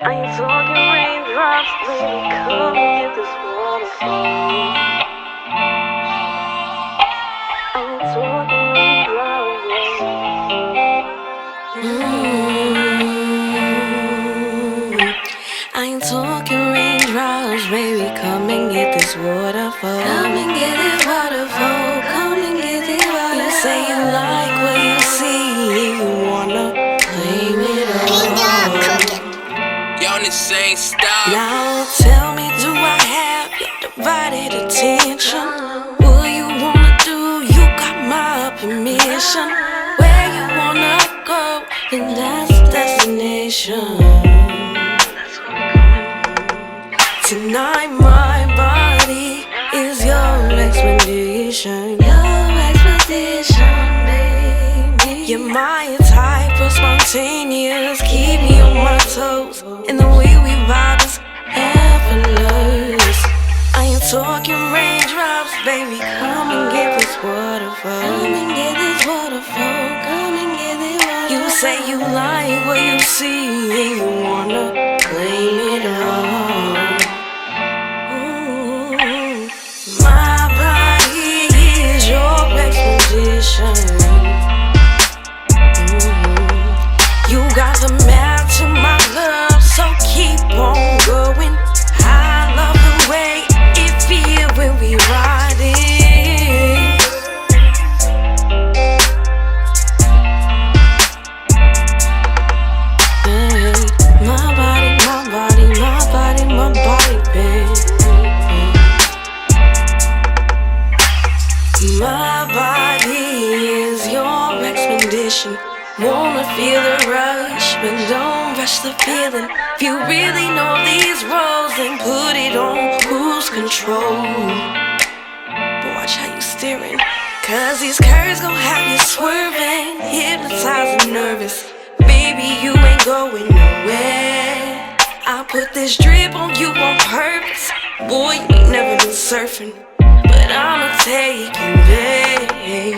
I ain't talking raindrops, baby, come and get this waterfall. I ain't talking raindrops, I ain't talking raindrops, baby, come and get this waterfall. Come and get this waterfall, come and get this waterfall. You say you like what you see, you wanna claim it all. On the same style. Now tell me, do I have your divided attention? What you wanna do, you got my permission. Where you wanna go, then that's the destination. Tonight my body is your expedition. Your expedition, baby. You're my type of spontaneous, keep me on my toes. And the way we vibe is effortless. I ain't talking raindrops, baby, come and get this waterfall. Come and get this waterfall, come and get this waterfall. You say you like what you see and you wanna claim it all. My body is your expedition. You got the map to my love, so keep on going. I love the way it feels when we ride it. Hey, my body, my body, my body, my body, baby. My body is your expedition. Wanna feel the rush, but don't rush the feeling. If you really know these roles, then put it on cruise control. But watch how you steering, cause these curves gon' have you swerving, hypnotized and nervous. Baby, you ain't going nowhere. I put this drip on you on purpose. Boy, you ain't never been surfing, but I'ma take you there.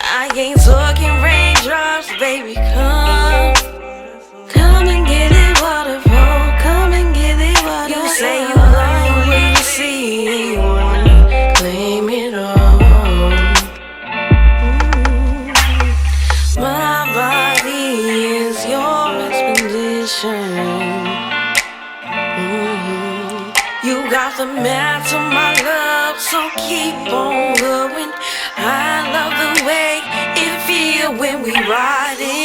I ain't talking raindrops, baby, come and get it waterfall, come and get it waterfall. You say you like what you see and you wanna claim it all. My body is your expedition. You got the map to my love, so keep on going. I love the way it feels when we ride it.